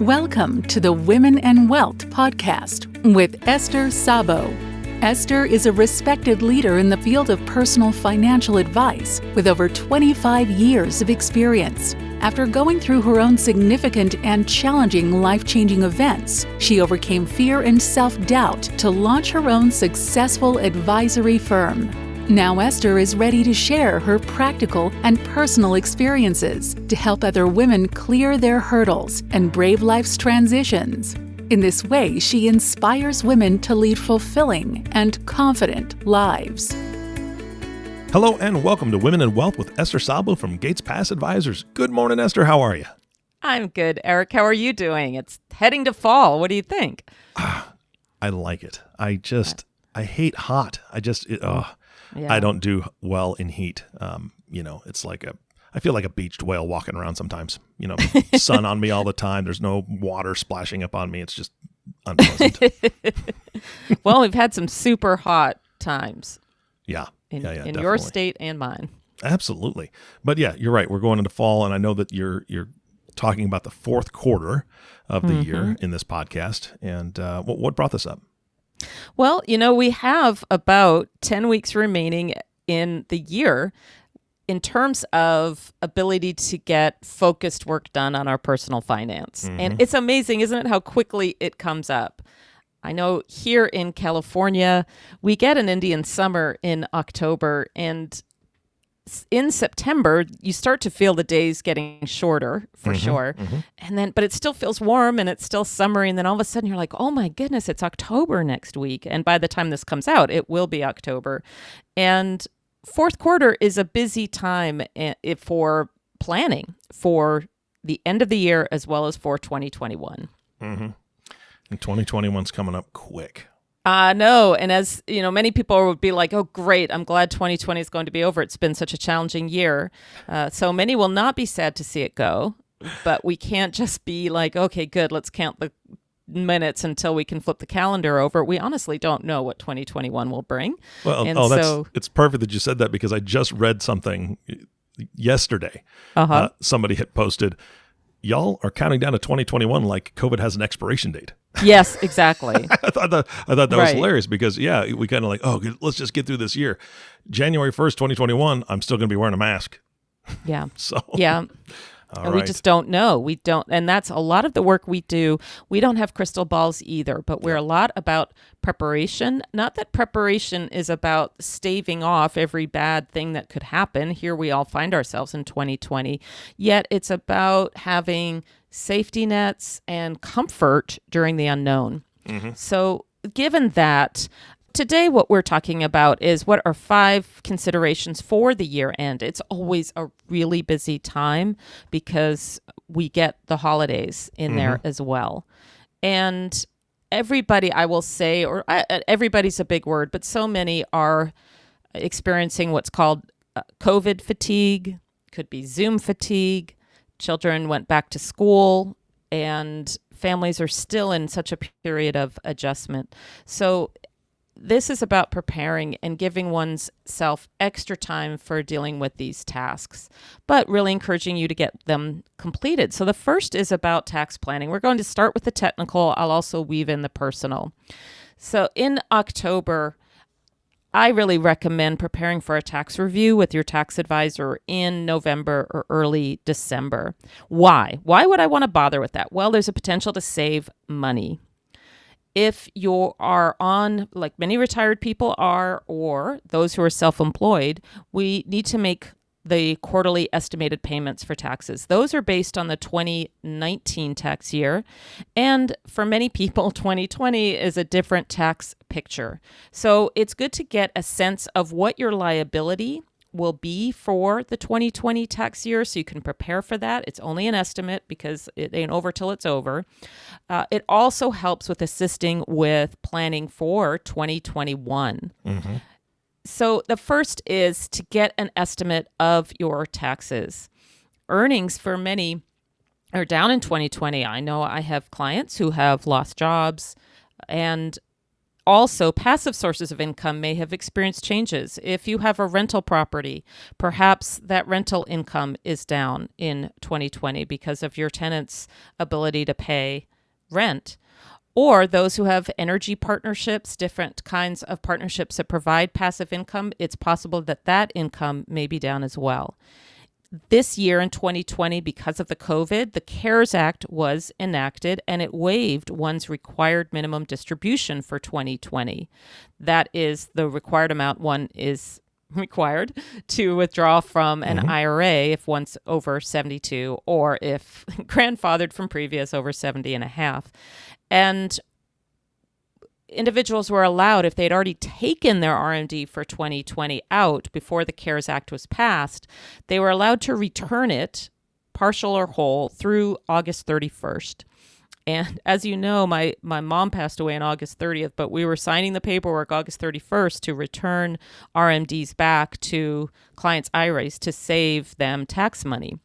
Welcome to the Women and Wealth podcast with Esther Szabo. Esther is a respected leader in the field of personal financial advice with over 25 years of experience. After going through her own significant and challenging life-changing events, she overcame fear and self-doubt to launch her own successful advisory firm. Now Esther is ready to share her practical and personal experiences to help other women clear their hurdles and brave life's transitions. In this way, she inspires women to lead fulfilling and confident lives. Hello and welcome to Women in Wealth with Esther Szabo from Gates Pass Advisors. Good morning, Esther. How are you? I'm good, Eric. How are you doing? It's heading to fall. What do you think? I like it. I hate hot. Yeah. I don't do well in heat. It's like I feel like a beached whale walking around sometimes. Sun on me all the time. There's no water splashing up on me. It's just unpleasant. Well, we've had some super hot times. Yeah. In definitely. your state and mine. Absolutely. But yeah, you're right. We're going into fall, and I know that you're talking about the fourth quarter of the year in this podcast. And what brought this up? Well, we have about 10 weeks remaining in the year in terms of ability to get focused work done on our personal finance. And it's amazing, isn't it, how quickly it comes up? I know here in California, we get an Indian summer in October, and in September, you start to feel the days getting shorter for sure. But it still feels warm and it's still summery. And then all of a sudden you're like, oh my goodness, it's October next week. And by the time this comes out, it will be October. And fourth quarter is a busy time for planning for the end of the year as well as for 2021. And 2021's coming up quick. No. And as many people would be like, oh, great, I'm glad 2020 is going to be over. It's been such a challenging year. So many will not be sad to see it go, but we can't just be like, okay, good, let's count the minutes until we can flip the calendar over. We honestly don't know what 2021 will bring. Well, it's perfect that you said that, because I just read something yesterday. Somebody had posted, y'all are counting down to 2021 like COVID has an expiration date. Yes, exactly. I thought that was hilarious, because we kind of like, oh, let's just get through this year. January 1st, 2021, I'm still going to be wearing a mask. Yeah. Yeah. And we just don't know. We don't. And that's a lot of the work we do. We don't have crystal balls either, but we're a lot about preparation. Not that preparation is about staving off every bad thing that could happen. Here we all find ourselves in 2020. Yet it's about having safety nets and comfort during the unknown. So given that, today, what we're talking about is what are 5 considerations for the year end. It's always a really busy time because we get the holidays in there as well. And everybody, I will say, everybody's a big word, but so many are experiencing what's called COVID fatigue, could be Zoom fatigue. Children went back to school and families are still in such a period of adjustment. So this is about preparing and giving oneself extra time for dealing with these tasks, but really encouraging you to get them completed. So the first is about tax planning. We're going to start with the technical. I'll also weave in the personal. So in October, I really recommend preparing for a tax review with your tax advisor in November or early December. Why? Why would I want to bother with that? Well, there's a potential to save money. If you are on, like many retired people are, or those who are self-employed, we need to make the quarterly estimated payments for taxes. Those are based on the 2019 tax year. And for many people, 2020 is a different tax picture. So it's good to get a sense of what your liability will be for the 2020 tax year so you can prepare for that. It's only an estimate because it ain't over till it's over. It also helps with assisting with planning for 2021. So the first is to get an estimate of your taxes. Earnings for many are down in 2020. I know I have clients who have lost jobs, and Also, passive sources of income may have experienced changes. If you have a rental property, perhaps that rental income is down in 2020 because of your tenant's ability to pay rent. Or those who have energy partnerships, different kinds of partnerships that provide passive income, it's possible that that income may be down as well. This year in 2020, because of the COVID, the CARES Act was enacted and it waived one's required minimum distribution for 2020. That is the required amount one is required to withdraw from an IRA if one's over 72 or if grandfathered from previous over 70 and a half. And individuals were allowed, if they'd already taken their RMD for 2020 out before the CARES Act was passed, they were allowed to return it, partial or whole, through August 31st. And as you know, my mom passed away on August 30th, but we were signing the paperwork August 31st to return RMDs back to clients' IRAs to save them tax money.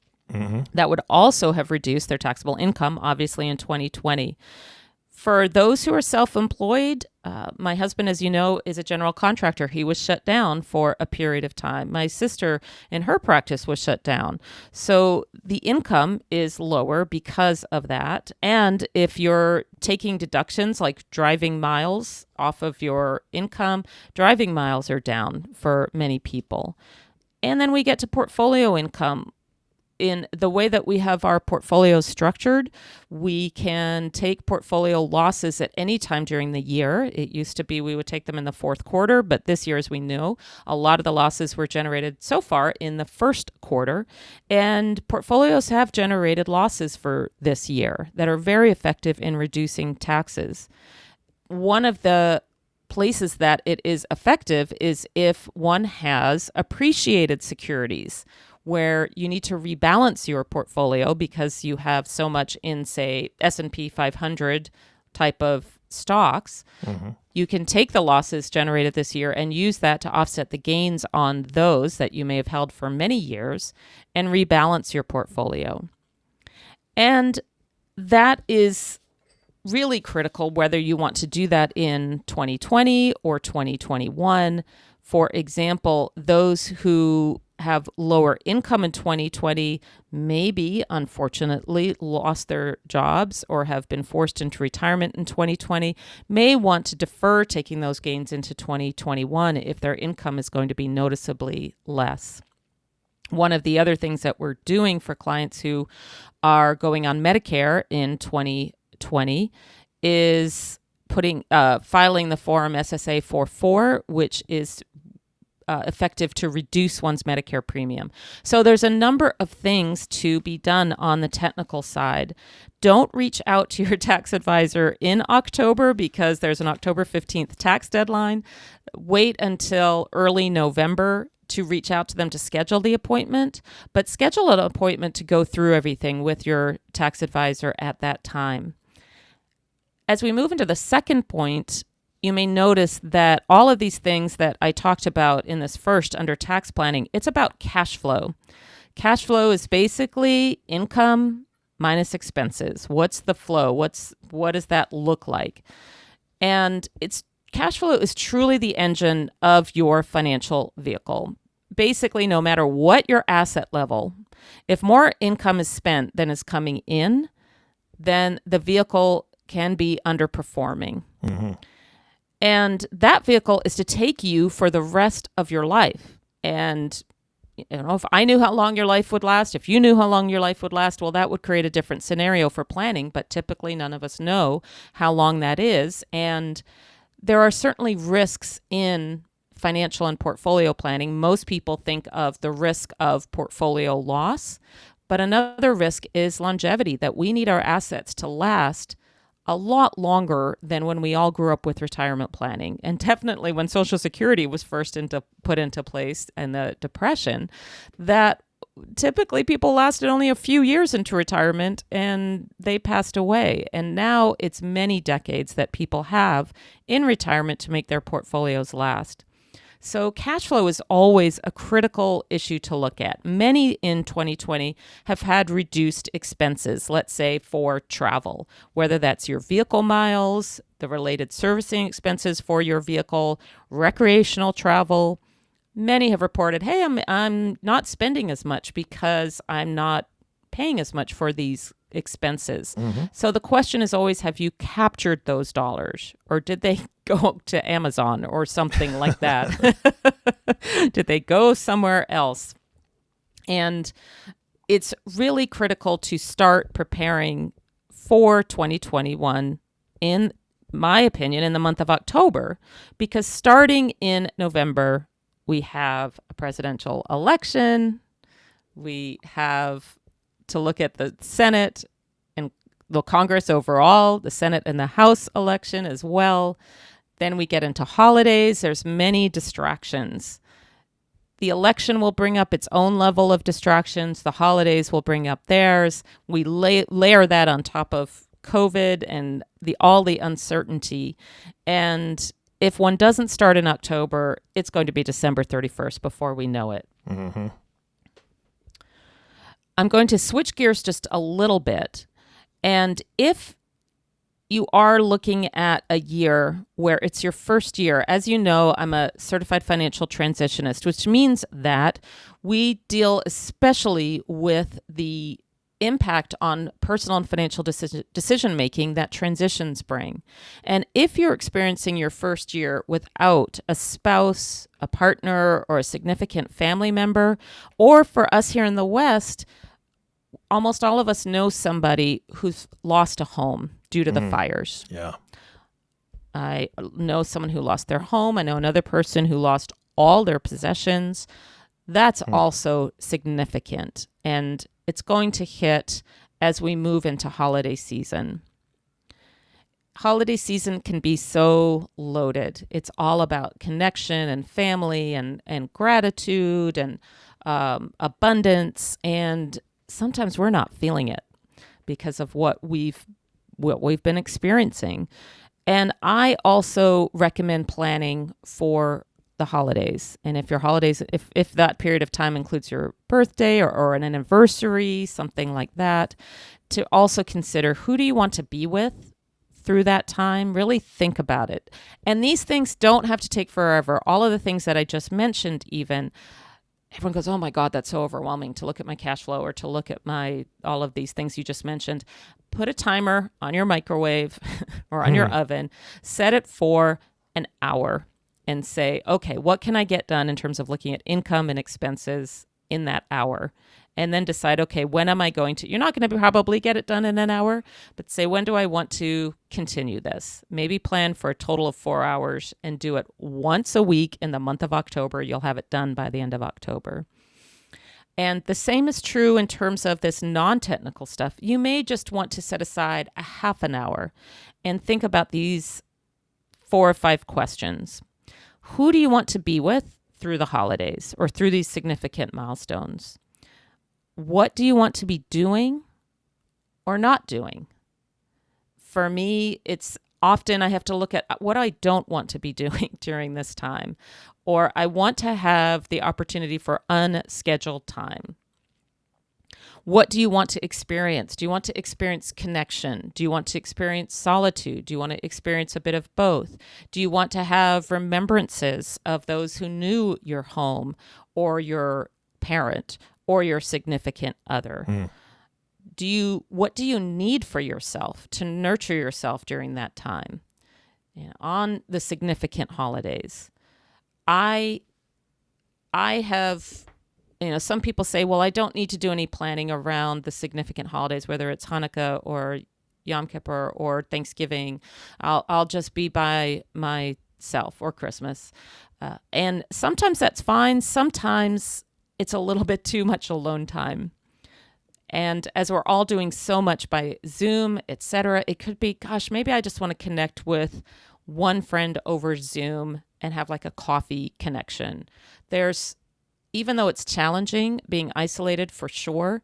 That would also have reduced their taxable income, obviously, in 2020. For those who are self-employed, my husband, as you know, is a general contractor. He was shut down for a period of time. My sister in her practice was shut down. So the income is lower because of that. And if you're taking deductions like driving miles off of your income, driving miles are down for many people. And then we get to portfolio income. In the way that we have our portfolio structured, we can take portfolio losses at any time during the year. It used to be we would take them in the fourth quarter, but this year, as we know, a lot of the losses were generated so far in the first quarter. And portfolios have generated losses for this year that are very effective in reducing taxes. One of the places that it is effective is if one has appreciated securities, where you need to rebalance your portfolio because you have so much in, say, S&P 500 type of stocks. You can take the losses generated this year and use that to offset the gains on those that you may have held for many years and rebalance your portfolio. And that is really critical whether you want to do that in 2020 or 2021. For example, those who have lower income in 2020 maybe, unfortunately, lost their jobs or have been forced into retirement in 2020, may want to defer taking those gains into 2021 if their income is going to be noticeably less. One of the other things that we're doing for clients who are going on Medicare in 2020 is filing the form SSA 44, which is effective to reduce one's Medicare premium. So there's a number of things to be done on the technical side. Don't reach out to your tax advisor in October because there's an October 15th tax deadline. Wait until early November to reach out to them to schedule the appointment, but schedule an appointment to go through everything with your tax advisor at that time. As we move into the second point, you may notice that all of these things that I talked about in this first under tax planning, it's about cash flow. Cash flow is basically income minus expenses. What's the flow? What does that look like? And cash flow is truly the engine of your financial vehicle. Basically, no matter what your asset level, if more income is spent than is coming in, then the vehicle can be underperforming. And that vehicle is to take you for the rest of your life. And if I knew how long your life would last, if you knew how long your life would last, well, that would create a different scenario for planning. But typically, none of us know how long that is. And there are certainly risks in financial and portfolio planning. Most people think of the risk of portfolio loss. But another risk is longevity, that we need our assets to last a lot longer than when we all grew up with retirement planning. And definitely when Social Security was first put into place in the Depression, that typically people lasted only a few years into retirement and they passed away. And now it's many decades that people have in retirement to make their portfolios last. So cash flow is always a critical issue to look at. Many in 2020 have had reduced expenses, let's say for travel, whether that's your vehicle miles, the related servicing expenses for your vehicle, recreational travel. Many have reported, hey, I'm not spending as much because I'm not paying as much for these expenses. So the question is always, have you captured those dollars, or did they go to Amazon or something like that? Did they go somewhere else? And it's really critical to start preparing for 2021, in my opinion, in the month of October, because starting in November, we have a presidential election. We have to look at the Senate and the Congress overall, the Senate and the House election as well. Then we get into holidays. There's many distractions. The election will bring up its own level of distractions. The holidays will bring up theirs. We layer that on top of COVID and all the uncertainty. And if one doesn't start in October, it's going to be December 31st before we know it. Mm-hmm. I'm going to switch gears just a little bit. And if you are looking at a year where it's your first year, as you know, I'm a certified financial transitionist, which means that we deal especially with the impact on personal and financial decision making that transitions bring. And if you're experiencing your first year without a spouse, a partner, or a significant family member, or for us here in the West, almost all of us know somebody who's lost a home due to the fires. Yeah. I know someone who lost their home. I know another person who lost all their possessions. That's also significant. And it's going to hit as we move into holiday season. Holiday season can be so loaded. It's all about connection and family and gratitude and abundance. And sometimes we're not feeling it because of what we've been experiencing. And I also recommend planning for the holidays. And if your holidays, if that period of time includes your birthday or an anniversary, something like that, to also consider, who do you want to be with through that time? Really think about it. And these things don't have to take forever. All of the things that I just mentioned, even, everyone goes, oh my God, that's so overwhelming to look at my cash flow or to look at all of these things you just mentioned. Put a timer on your microwave or on your oven, set it for an hour and say, okay, what can I get done in terms of looking at income and expenses in that hour? And then decide, okay, when am I going to, you're not going to probably get it done in an hour, but say, when do I want to continue this? Maybe plan for a total of 4 hours and do it once a week in the month of October. You'll have it done by the end of October. And the same is true in terms of this non-technical stuff. You may just want to set aside a half an hour and think about these 4 or 5 questions. Who do you want to be with through the holidays or through these significant milestones? What do you want to be doing or not doing? For me, it's often I have to look at what I don't want to be doing during this time, or I want to have the opportunity for unscheduled time. What do you want to experience? Do you want to experience connection? Do you want to experience solitude? Do you want to experience a bit of both? Do you want to have remembrances of those who knew your home or your parent or your significant other? What do you need for yourself to nurture yourself during that time? On the significant holidays, I have, some people say, well, I don't need to do any planning around the significant holidays, whether it's Hanukkah or Yom Kippur or Thanksgiving. I'll just be by myself, or Christmas. And sometimes that's fine. Sometimes it's a little bit too much alone time. And as we're all doing so much by Zoom, etc., it could be, gosh, maybe I just want to connect with one friend over Zoom and have like a coffee connection. Even though it's challenging being isolated for sure,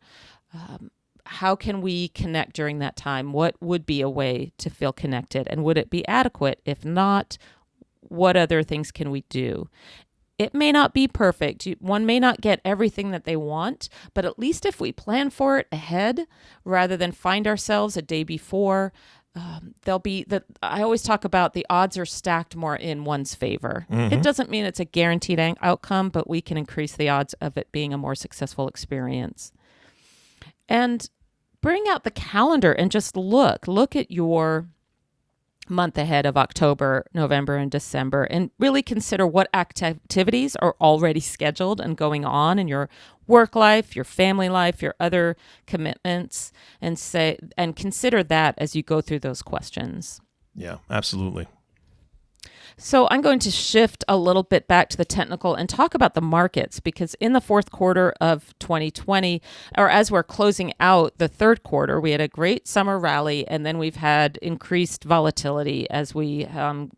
how can we connect during that time? What would be a way to feel connected? And would it be adequate? If not, what other things can we do? It may not be perfect. One may not get everything that they want, but at least if we plan for it ahead rather than find ourselves a day before, I always talk about the odds are stacked more in one's favor. Mm-hmm. It doesn't mean it's a guaranteed outcome, but we can increase the odds of it being a more successful experience. And bring out the calendar and just look at your month ahead of October, November, and December, and really consider what activities are already scheduled and going on in your work life, your family life, your other commitments, and consider that as you go through those questions. Yeah, absolutely. So I'm going to shift a little bit back to the technical and talk about the markets, because in the fourth quarter of 2020, or as we're closing out the third quarter, we had a great summer rally, and then we've had increased volatility as we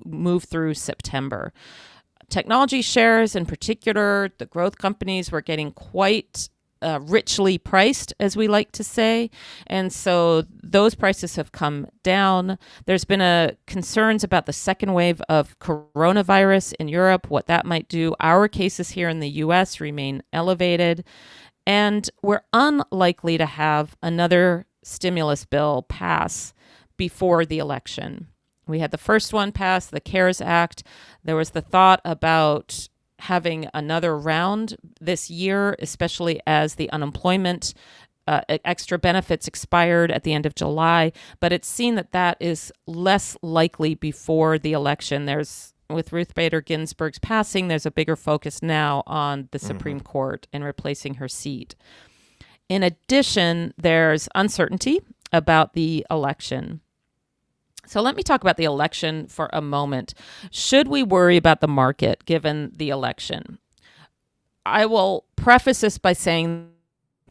move through September. Technology shares in particular, the growth companies were getting quite richly priced, as we like to say. And so those prices have come down. There's been concerns about the second wave of coronavirus in Europe, what that might do. Our cases here in the U.S. remain elevated, and we're unlikely to have another stimulus bill pass before the election. We had the first one pass, the CARES Act. There was the thought about having another round this year, especially as the unemployment extra benefits expired at the end of July. But it's seen that is less likely before the election. With Ruth Bader Ginsburg's passing, there's a bigger focus now on the Supreme Court and replacing her seat. In addition, there's uncertainty about the election. So let me talk about the election for a moment. Should we worry about the market given the election? I will preface this by saying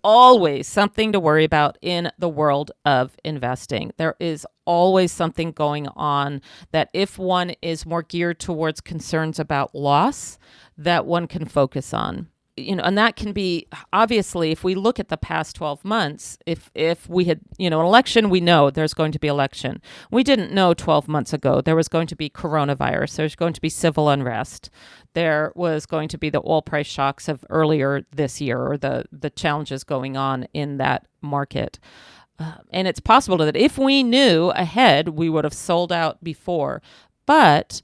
always something to worry about in the world of investing. There is always something going on that if one is more geared towards concerns about loss, that one can focus on. And that can be, obviously, if we look at the past 12 months, if we had, an election, we know there's going to be election. We didn't know 12 months ago there was going to be coronavirus. There's going to be civil unrest. There was going to be the oil price shocks of earlier this year, or the challenges going on in that market. And it's possible that if we knew ahead, we would have sold out before. But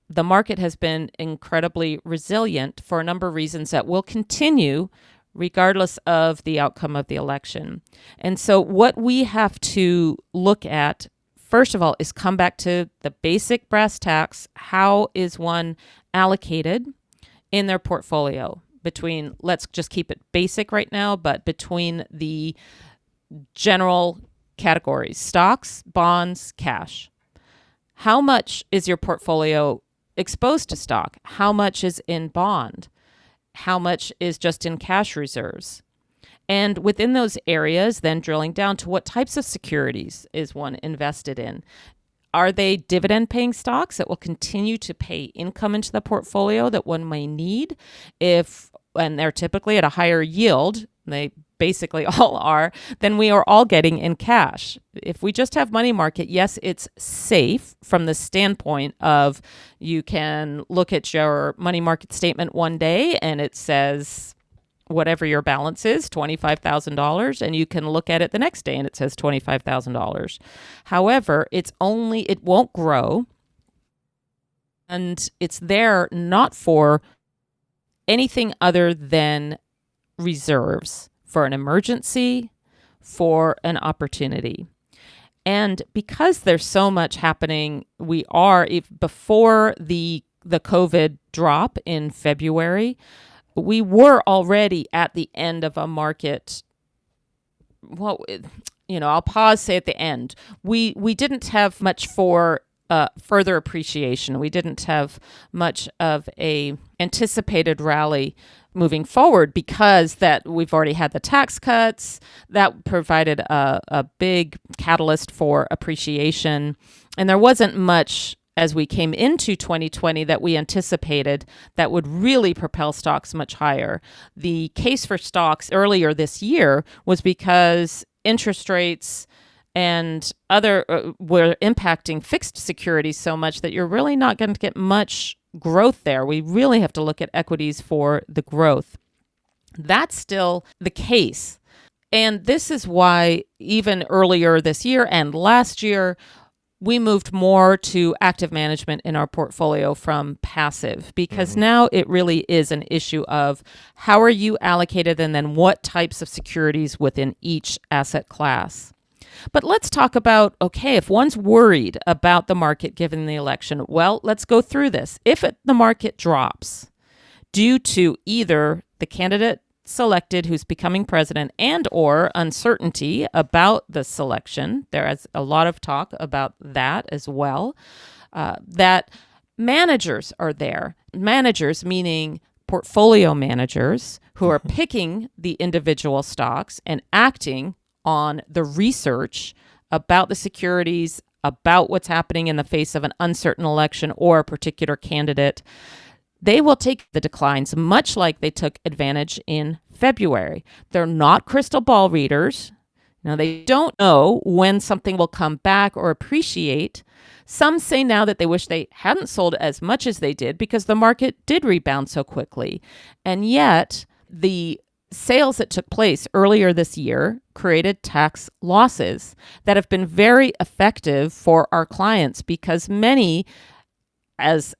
the market has been incredibly resilient for a number of reasons that will continue regardless of the outcome of the election. And so what we have to look at, first of all, is come back to the basic brass tacks. How is one allocated in their portfolio between, let's just keep it basic right now, but between the general categories, stocks, bonds, cash. How much is your portfolio exposed to stock? How much is in bond? How much is just in cash reserves? And within those areas, then drilling down to what types of securities is one invested in? Are they dividend-paying stocks that will continue to pay income into the portfolio that one may need? And they're typically at a higher yield, they basically all are, than we are all getting in cash. If we just have money market, yes, it's safe from the standpoint of you can look at your money market statement one day and it says whatever your balance is, $25,000, and you can look at it the next day and it says $25,000. However, it won't grow, and it's there not for anything other than reserves for an emergency, for an opportunity. And because there's so much happening, before the COVID drop in February, we were already at the end of a market. Well, I'll pause, say at the end. We didn't have much for further appreciation. We didn't have much of a anticipated rally moving forward because that we've already had the tax cuts that provided a big catalyst for appreciation. And there wasn't much as we came into 2020 that we anticipated that would really propel stocks much higher. The case for stocks earlier this year was because interest rates and other were impacting fixed securities so much that you're really not going to get much growth there. We really have to look at equities for the growth. That's still the case. And this is why even earlier this year and last year, we moved more to active management in our portfolio from passive, because now it really is an issue of how are you allocated and then what types of securities within each asset class. But let's talk about, okay, if one's worried about the market given the election, well, let's go through this. If the market drops due to either the candidate selected who's becoming president and or uncertainty about the selection, there is a lot of talk about that as well, that managers are there. Managers meaning portfolio managers who are picking the individual stocks and acting on the research about the securities, about what's happening in the face of an uncertain election or a particular candidate. They will take the declines much like they took advantage in February. They're not crystal ball readers. Now, they don't know when something will come back or appreciate. Some say now that they wish they hadn't sold as much as they did because the market did rebound so quickly. And yet, the sales that took place earlier this year created tax losses that have been very effective for our clients because many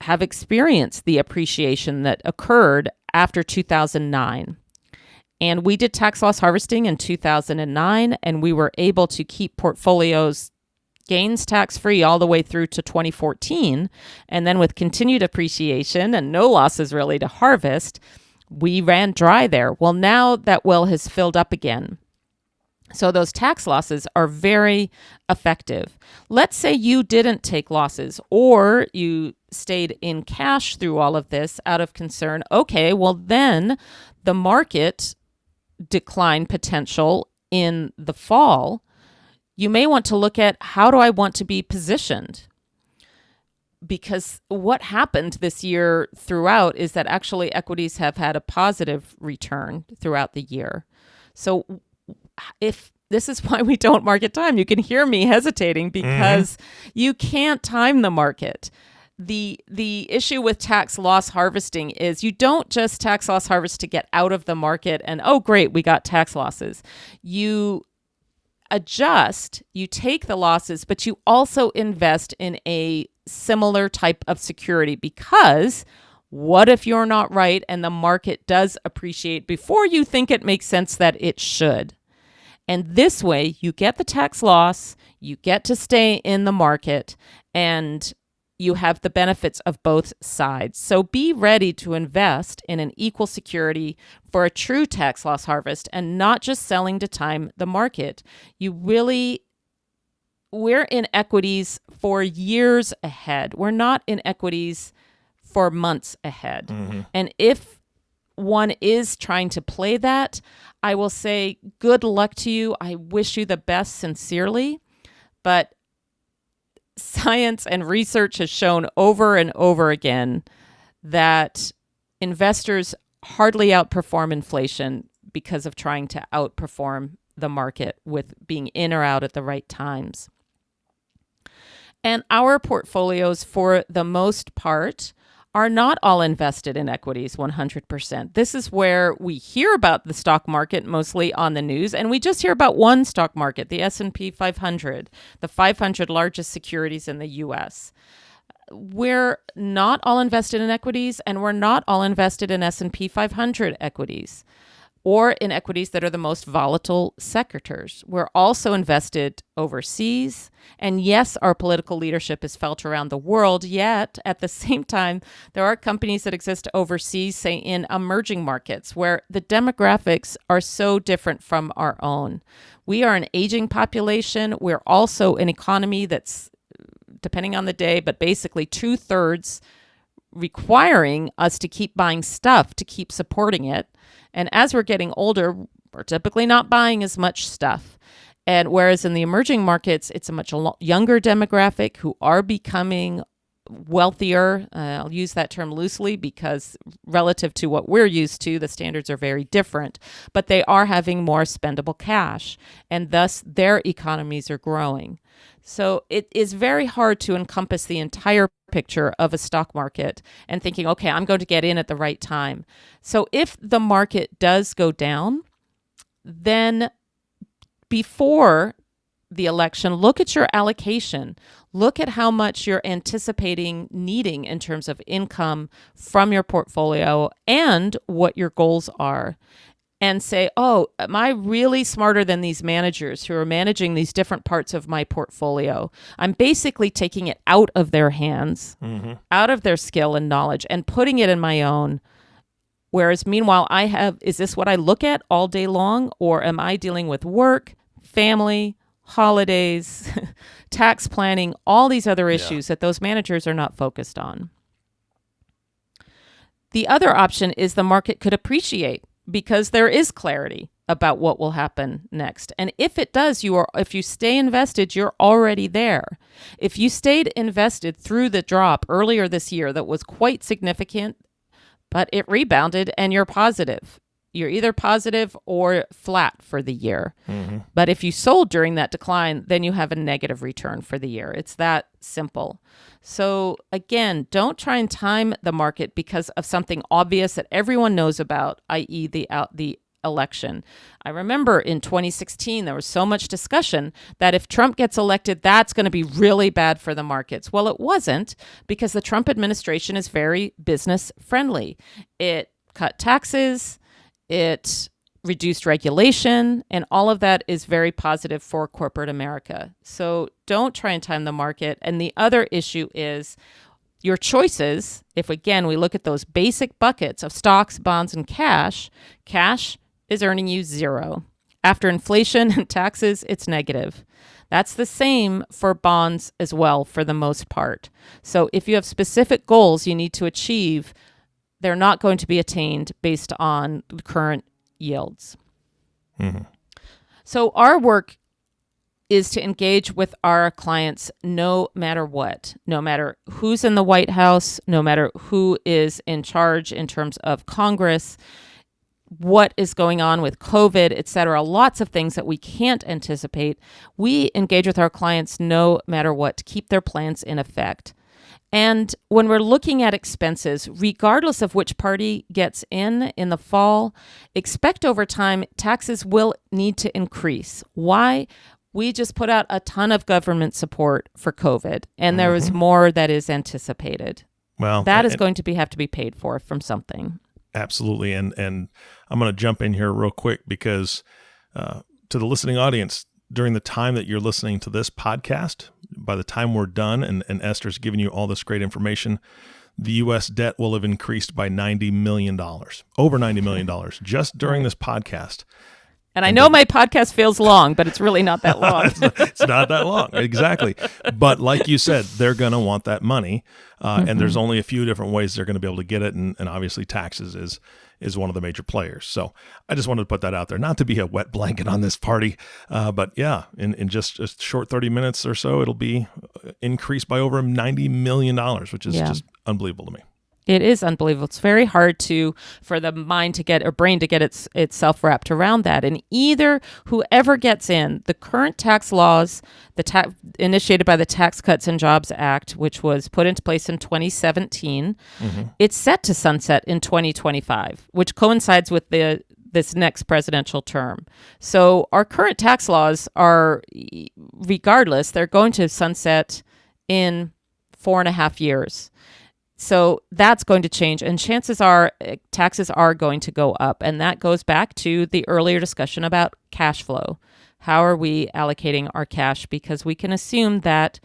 have experienced the appreciation that occurred after 2009. And we did tax loss harvesting in 2009, and we were able to keep portfolios gains tax-free all the way through to 2014. And then with continued appreciation and no losses really to harvest, we ran dry there. Well, now that well has filled up again. So those tax losses are very effective. Let's say you didn't take losses or you stayed in cash through all of this out of concern. Okay, well then the market decline potential in the fall, you may want to look at how do I want to be positioned? Because what happened this year throughout is that actually equities have had a positive return throughout the year. So if this is why we don't market time, you can hear me hesitating because you can't time the market. The issue with tax loss harvesting is you don't just tax loss harvest to get out of the market and, oh, great, we got tax losses. You adjust, you take the losses, but you also invest in a similar type of security because what if you're not right and the market does appreciate before you think it makes sense that it should? And this way, you get the tax loss, you get to stay in the market, and you have the benefits of both sides. So be ready to invest in an equal security for a true tax loss harvest and not just selling to time the market. We're in equities for years ahead. We're not in equities for months ahead. And if one is trying to play that, I will say good luck to you. I wish you the best sincerely, but science and research has shown over and over again that investors hardly outperform inflation because of trying to outperform the market with being in or out at the right times. And our portfolios, for the most part, are not all invested in equities 100%. This is where we hear about the stock market mostly on the news, and we just hear about one stock market, the S&P 500, the 500 largest securities in the U.S. We're not all invested in equities, and we're not all invested in S&P 500 equities or in equities that are the most volatile sectors. We're also invested overseas. And yes, our political leadership is felt around the world, yet at the same time, there are companies that exist overseas, say in emerging markets, where the demographics are so different from our own. We are an aging population. We're also an economy that's, depending on the day, but basically 2/3 requiring us to keep buying stuff to keep supporting it. And as we're getting older, we're typically not buying as much stuff. And whereas in the emerging markets, it's a much younger demographic who are becoming wealthier. I'll use that term loosely because relative to what we're used to, the standards are very different, but they are having more spendable cash, and thus their economies are growing. So it is very hard to encompass the entire picture of a stock market and thinking, okay, I'm going to get in at the right time. So if the market does go down, then before the election, look at your allocation. Look at how much you're anticipating needing in terms of income from your portfolio and what your goals are. And say, oh, am I really smarter than these managers who are managing these different parts of my portfolio? I'm basically taking it out of their hands, out of their skill and knowledge, and putting it in my own. Whereas meanwhile, is this what I look at all day long? Or am I dealing with work, family, holidays, tax planning, all these other issues that those managers are not focused on? The other option is the market could appreciate because there is clarity about what will happen next. And if it does, if you stay invested, you're already there. If you stayed invested through the drop earlier this year that was quite significant, but it rebounded and you're positive. You're either positive or flat for the year. But if you sold during that decline, then you have a negative return for the year. It's that simple. So again, don't try and time the market because of something obvious that everyone knows about, i.e. the election. I remember in 2016, there was so much discussion that if Trump gets elected, that's going to be really bad for the markets. Well, it wasn't, because the Trump administration is very business friendly. It cut taxes, it reduced regulation, and all of that is very positive for corporate America. So don't try and time the market. And the other issue is your choices. If, again, we look at those basic buckets of stocks, bonds, and cash is earning you zero. After inflation and taxes, it's negative. That's the same for bonds as well, for the most part. So if you have specific goals you need to achieve, they're not going to be attained based on the current yields. So our work is to engage with our clients no matter what, no matter who's in the White House, no matter who is in charge in terms of Congress, what is going on with COVID, et cetera, lots of things that we can't anticipate. We engage with our clients no matter what to keep their plans in effect. And when we're looking at expenses, regardless of which party gets in the fall, expect over time taxes will need to increase. Why? We just put out a ton of government support for COVID, and there is more that is anticipated. Well, that is going to have to be paid for from something. Absolutely. And I'm going to jump in here real quick because to the listening audience, during the time that you're listening to this podcast, by the time we're done and Esther's given you all this great information, the U.S. debt will have increased by $90 million, over $90 million, just during this podcast. And I know my podcast feels long, but it's really not that long. It's not that long. Exactly. But like you said, they're going to want that money. And there's only a few different ways they're going to be able to get it. And obviously taxes is one of the major players. So I just wanted to put that out there, not to be a wet blanket on this party. But yeah, in just a short 30 minutes or so, it'll be increased by over $90 million, which is just unbelievable to me. It is unbelievable. It's very hard for the mind to get, or brain to get itself wrapped around that. And either whoever gets in, the current tax laws, initiated by the Tax Cuts and Jobs Act, which was put into place in 2017, it's set to sunset in 2025, which coincides with this next presidential term. So our current tax laws are, regardless, they're going to sunset in 4.5 years. So that's going to change, and chances are taxes are going to go up. And that goes back to the earlier discussion about cash flow. How are we allocating our cash? Because we can assume that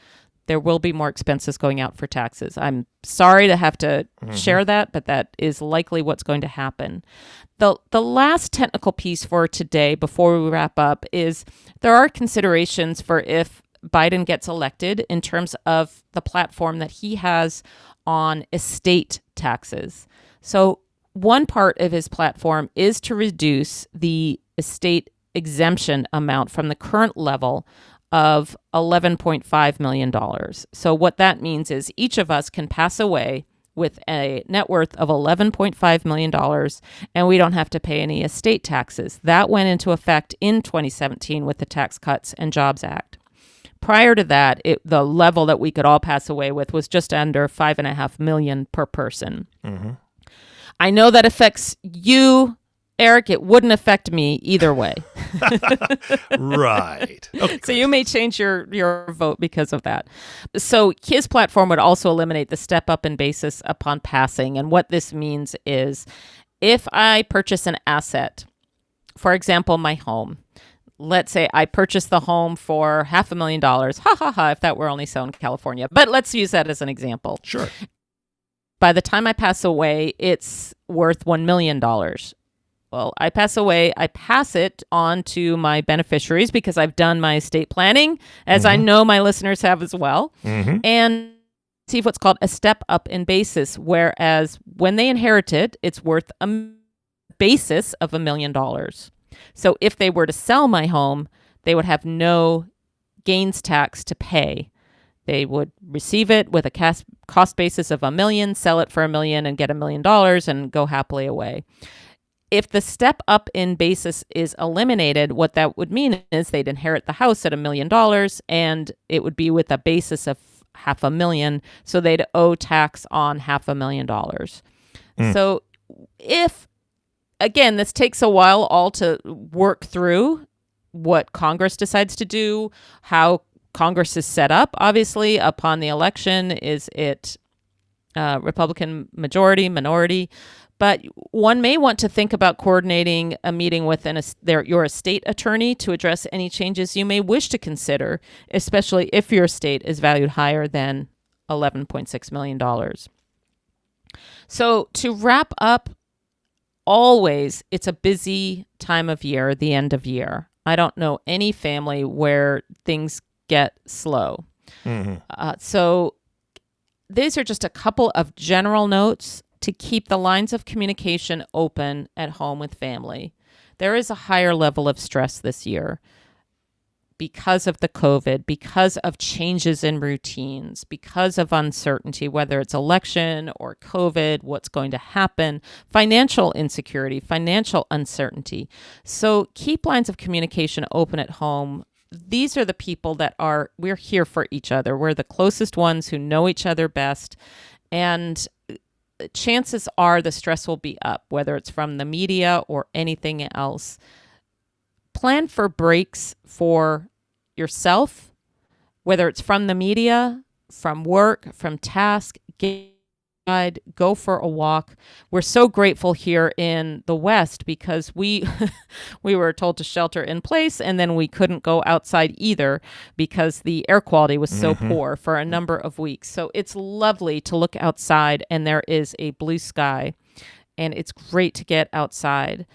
there will be more expenses going out for taxes. I'm sorry to have to share that, but that is likely what's going to happen. The last technical piece for today, before we wrap up, is there are considerations for if Biden gets elected in terms of the platform that he has on estate taxes. So one part of his platform is to reduce the estate exemption amount from the current level of $11.5 million. So what that means is each of us can pass away with a net worth of $11.5 million, and we don't have to pay any estate taxes. That went into effect in 2017 with the Tax Cuts and Jobs Act. Prior to that, the level that we could all pass away with was just under $5.5 million per person. Mm-hmm. I know that affects you, Eric. It wouldn't affect me either way. Right. Okay, so you may change your vote because of that. So his platform would also eliminate the step up in basis upon passing. And what this means is if I purchase an asset, for example, my home, let's say I purchased the home for $500,000. Ha ha ha, if that were only so in California. But let's use that as an example. Sure. By the time I pass away, it's worth $1 million. Well, I pass away, I pass it on to my beneficiaries because I've done my estate planning, as I know my listeners have as well, and see what's called a step up in basis, whereas when they inherit it, it's worth a basis of $1 million. So if they were to sell my home, they would have no gains tax to pay. They would receive it with a cost basis of $1 million, sell it for $1 million and get $1 million and go happily away. If the step up in basis is eliminated, what that would mean is they'd inherit the house at $1 million and it would be with a basis of $500,000. So they'd owe tax on $500,000. So again, this takes a while all to work through what Congress decides to do, how Congress is set up. Obviously, upon the election, is it Republican majority, minority? But one may want to think about coordinating a meeting with your estate attorney to address any changes you may wish to consider, especially if your estate is valued higher than $11.6 million. So to wrap up, always, it's a busy time of year, the end of year. I don't know any family where things get slow. So these are just a couple of general notes to keep the lines of communication open at home with family. There is a higher level of stress this year because of the COVID, because of changes in routines, because of uncertainty, whether it's election or COVID, what's going to happen, financial insecurity, financial uncertainty. So keep lines of communication open at home. These are the people that we're here for each other. We're the closest ones who know each other best. And chances are the stress will be up, whether it's from the media or anything else. Plan for breaks for yourself, whether it's from the media, from work, from task. Go for a walk. We're so grateful here in the West because we were told to shelter in place, and then we couldn't go outside either because the air quality was so poor for a number of weeks. So it's lovely to look outside and there is a blue sky, and it's great to get outside.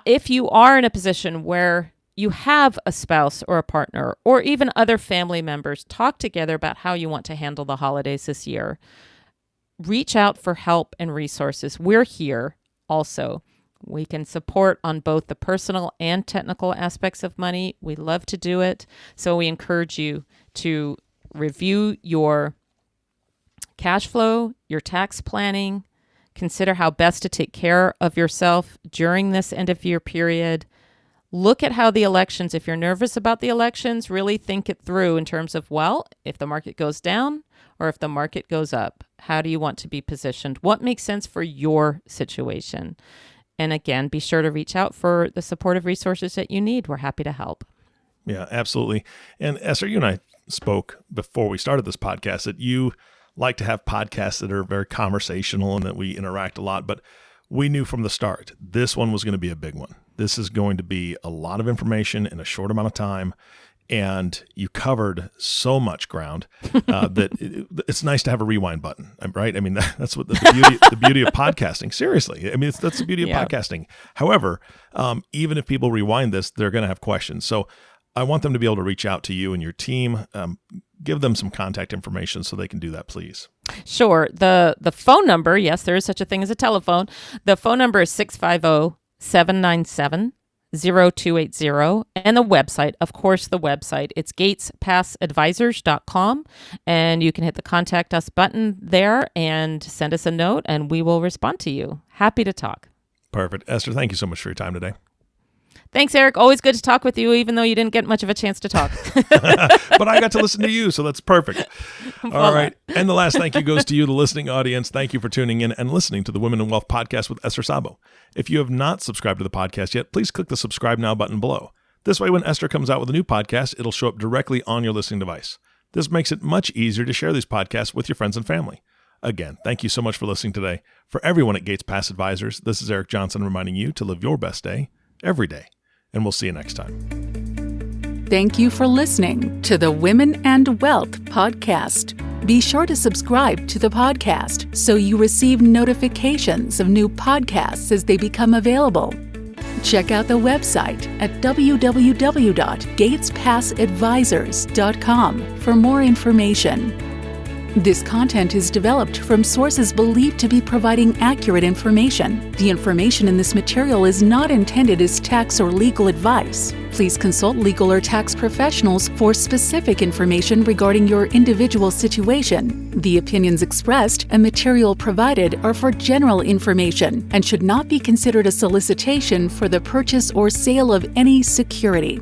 If you are in a position where you have a spouse or a partner or even other family members, talk together about how you want to handle the holidays this year. Reach out for help and resources. We're here also. We can support on both the personal and technical aspects of money. We love to do it. So we encourage you to review your cash flow, your tax planning, consider how best to take care of yourself during this end of year period. Look at how the elections, if you're nervous about the elections, really think it through in terms of, well, if the market goes down or if the market goes up, how do you want to be positioned? What makes sense for your situation? And again, be sure to reach out for the supportive resources that you need. We're happy to help. Yeah, absolutely. And Esther, you and I spoke before we started this podcast that you like to have podcasts that are very conversational and that we interact a lot, but we knew from the start this one was going to be a big one. This is going to be a lot of information in a short amount of time. And you covered so much ground that it's nice to have a rewind button, right? I mean, that's what the beauty of podcasting. Seriously, I mean, that's the beauty of podcasting. However, even if people rewind this, they're going to have questions. So I want them to be able to reach out to you and your team. Give them some contact information so they can do that, please. Sure. The phone number, yes, there is such a thing as a telephone. The phone number is 650-797 0280, and the website, of course, the website. It's gatespassadvisors.com, and you can hit the contact us button there and send us a note, and we will respond to you. Happy to talk. Perfect. Esther, thank you so much for your time today. Thanks, Eric. Always good to talk with you, even though you didn't get much of a chance to talk. But I got to listen to you, so that's perfect. All right. And the last thank you goes to you, the listening audience. Thank you for tuning in and listening to the Women in Wealth podcast with Esther Szabo. If you have not subscribed to the podcast yet, please click the subscribe now button below. This way, when Esther comes out with a new podcast, it'll show up directly on your listening device. This makes it much easier to share these podcasts with your friends and family. Again, thank you so much for listening today. For everyone at Gates Pass Advisors, this is Eric Johnson reminding you to live your best day every day. And we'll see you next time. Thank you for listening to the Women and Wealth podcast. Be sure to subscribe to the podcast so you receive notifications of new podcasts as they become available. Check out the website at www.gatespassadvisors.com for more information. This content is developed from sources believed to be providing accurate information. The information in this material is not intended as tax or legal advice. Please consult legal or tax professionals for specific information regarding your individual situation. The opinions expressed and material provided are for general information and should not be considered a solicitation for the purchase or sale of any security.